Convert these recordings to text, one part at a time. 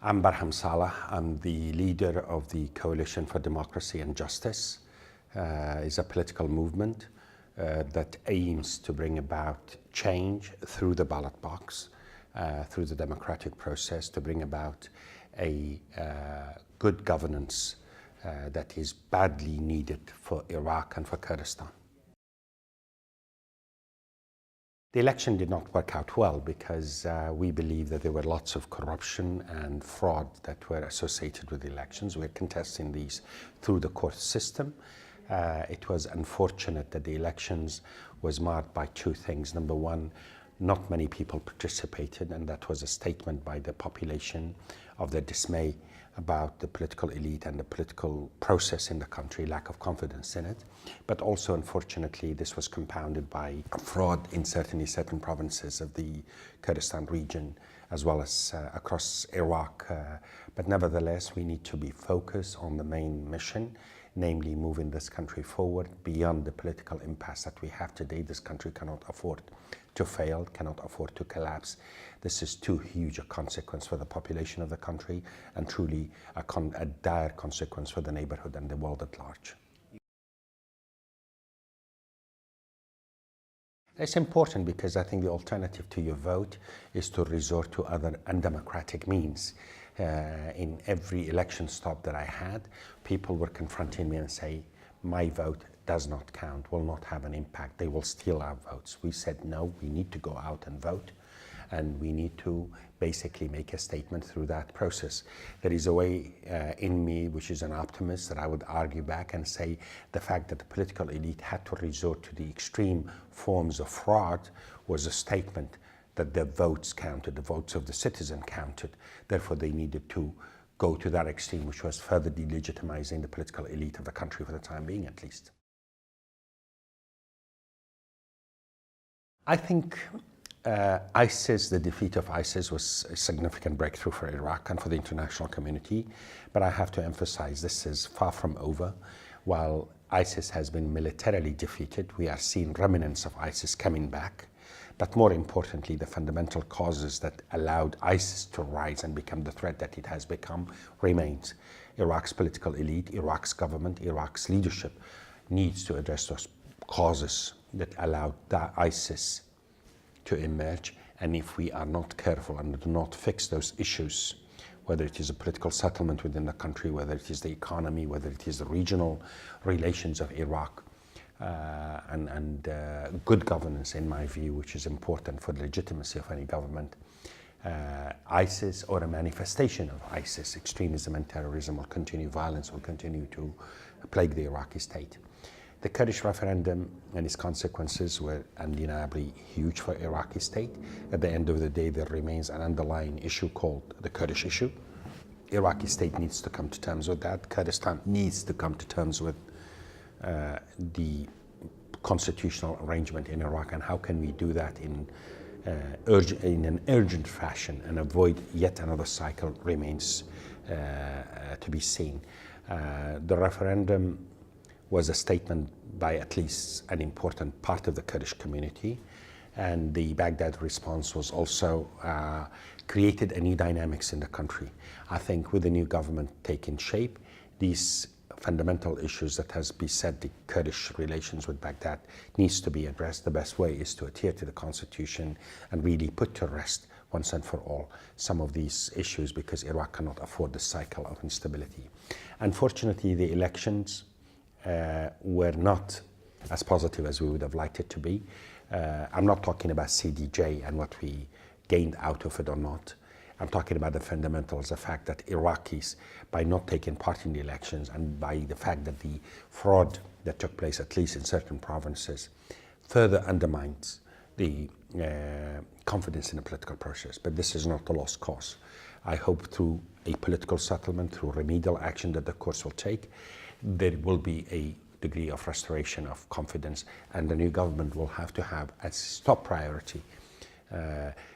I'm Barham Salih. I'm the leader of the Coalition for Democracy and Justice. It's a political movement that aims to bring about change through the ballot box, through the democratic process, to bring about a good governance that is badly needed for Iraq and for Kurdistan. The election did not work out well because we believe that there were lots of corruption and fraud that were associated with the elections. We're contesting these through the court system. It was unfortunate that the elections was marked by two things. Number one, not many people participated, and that was a statement by the population of their dismay about the political elite and the political process in the country, lack of confidence in it. But also, unfortunately, this was compounded by fraud in certain provinces of the Kurdistan region, as well as across Iraq. But nevertheless, we need to be focused on the main mission, namely moving this country forward beyond the political impasse that we have today. This country cannot afford to fail, cannot afford to collapse. This is too huge a consequence for the population of the country, and truly a dire consequence for the neighborhood and the world at large. It's important because I think the alternative to your vote is to resort to other undemocratic means. In every election stop that I had, people were confronting me and say, my vote does not count, will not have an impact, they will steal our votes. We said, no, we need to go out and vote, and we need to basically make a statement through that process. There is a way in me, which is an optimist, that I would argue back and say the fact that the political elite had to resort to the extreme forms of fraud was a statement that their votes counted, the votes of the citizen counted. Therefore, they needed to go to that extreme, which was further delegitimizing the political elite of the country for the time being, at least. I think ISIS, the defeat of ISIS, was a significant breakthrough for Iraq and for the international community. But I have to emphasize this is far from over. While ISIS has been militarily defeated, we are seeing remnants of ISIS coming back. But more importantly, the fundamental causes that allowed ISIS to rise and become the threat that it has become remains. Iraq's political elite, Iraq's government, Iraq's leadership needs to address those causes that allowed ISIS to emerge. And if we are not careful and do not fix those issues, whether it is a political settlement within the country, whether it is the economy, whether it is the regional relations of Iraq, and good governance, in my view, which is important for the legitimacy of any government, ISIS, or a manifestation of ISIS, extremism and terrorism will continue, violence will continue to plague the Iraqi state. The Kurdish referendum and its consequences were undeniably huge for the Iraqi state. At the end of the day, there remains an underlying issue called the Kurdish issue. Iraqi state needs to come to terms with that. Kurdistan needs to come to terms with the constitutional arrangement in Iraq, and how can we do that in an urgent fashion and avoid yet another cycle remains to be seen. The referendum was a statement by at least an important part of the Kurdish community, and the Baghdad response was also created a new dynamics in the country. I think with the new government taking shape, these fundamental issues that has beset the Kurdish relations with Baghdad needs to be addressed. The best way is to adhere to the constitution and really put to rest once and for all some of these issues, because Iraq cannot afford the cycle of instability. Unfortunately, the elections were not as positive as we would have liked it to be. I'm not talking about CDJ and what we gained out of it or not. I'm talking about the fundamentals, the fact that Iraqis, by not taking part in the elections and by the fact that the fraud that took place, at least in certain provinces, further undermines the confidence in the political process. But this is not a lost cause. I hope through a political settlement, through remedial action that the courts will take, there will be a degree of restoration of confidence, and the new government will have to have as top priority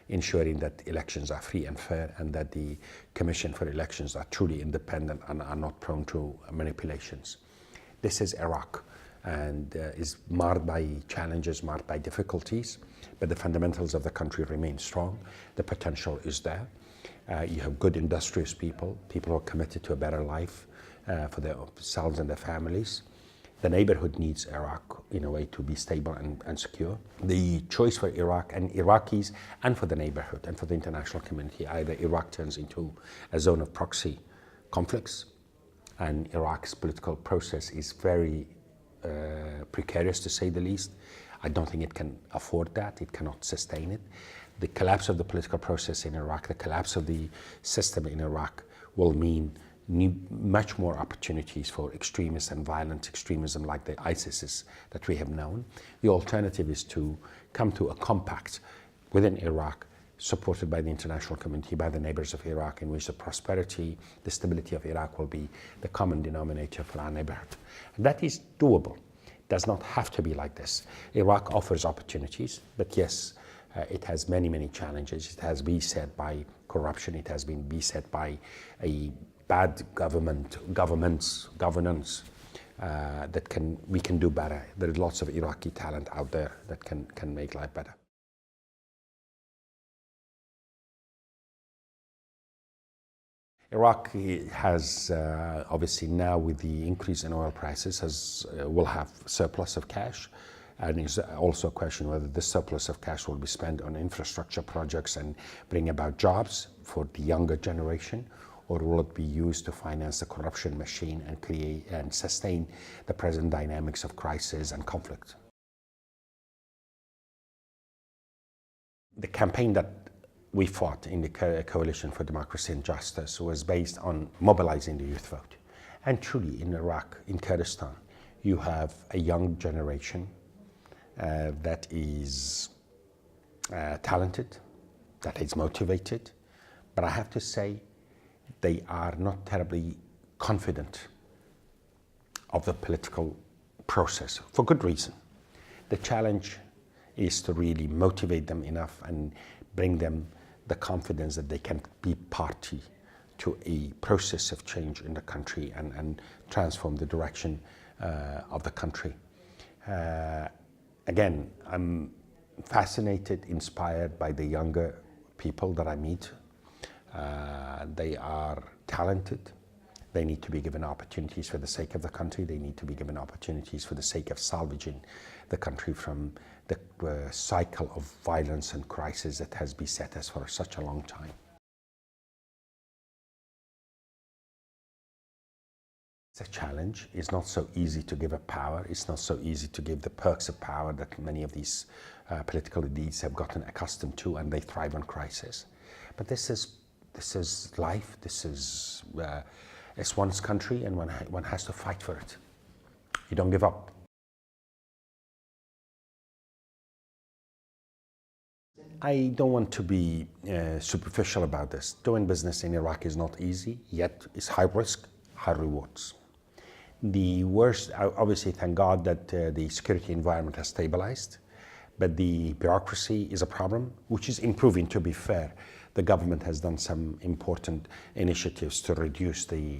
ensuring that elections are free and fair, and that the Commission for Elections are truly independent and are not prone to manipulations. This is Iraq, and is marred by challenges, marred by difficulties. but the fundamentals of the country remain strong. The potential is there. You have good industrious people, people who are committed to a better life for themselves and their families. The neighborhood needs Iraq in a way to be stable and secure. The choice for Iraq and Iraqis and for the neighborhood and for the international community, either Iraq turns into a zone of proxy conflicts and Iraq's political process is very precarious to say the least. I don't think it can afford that, it cannot sustain it. The collapse of the political process in Iraq, the collapse of the system in Iraq will mean much more opportunities for extremists and violent extremism like the ISIS that we have known. The alternative is to come to a compact within Iraq, supported by the international community, by the neighbors of Iraq, in which the prosperity, the stability of Iraq will be the common denominator for our neighborhood. And that is doable. It does not have to be like this. Iraq offers opportunities, but yes, it has many, many challenges. It has been beset by corruption. It has been beset by a bad governance that we can do better. There is lots of Iraqi talent out there that can make life better. Iraq has obviously now, with the increase in oil prices, will have surplus of cash, and it's also a question whether this surplus of cash will be spent on infrastructure projects and bring about jobs for the younger generation, or will it be used to finance the corruption machine and create and sustain the present dynamics of crisis and conflict. The campaign that we fought in the Coalition for Democracy and Justice was based on mobilizing the youth vote. And truly, in Iraq, in Kurdistan, you have a young generation that is talented, that is motivated, but I have to say, they are not terribly confident of the political process, for good reason. The challenge is to really motivate them enough and bring them the confidence that they can be party to a process of change in the country and transform the direction of the country. Again, I'm fascinated, inspired by the younger people that I meet. They are talented. They need to be given opportunities for the sake of the country. They need to be given opportunities for the sake of salvaging the country from the cycle of violence and crisis that has beset us for such a long time. It's a challenge. It's not so easy to give up power. It's not so easy to give the perks of power that many of these political elites have gotten accustomed to, and they thrive on crisis. But this is life. This is it's one's country, and one has to fight for it. You don't give up. I don't want to be superficial about this. Doing business in Iraq is not easy, yet it's high risk, high rewards. The worst, obviously, thank God that the security environment has stabilized, but the bureaucracy is a problem, which is improving, to be fair. The government has done some important initiatives to reduce the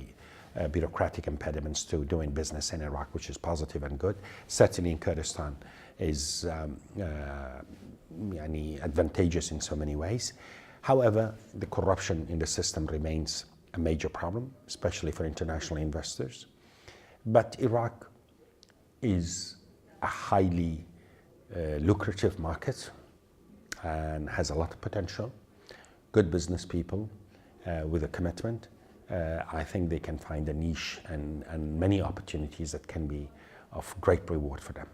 bureaucratic impediments to doing business in Iraq, which is positive and good. Certainly in Kurdistan is advantageous in so many ways. However, the corruption in the system remains a major problem, especially for international investors. But Iraq is a highly lucrative market and has a lot of potential. Good business people with a commitment. I think they can find a niche and many opportunities that can be of great reward for them.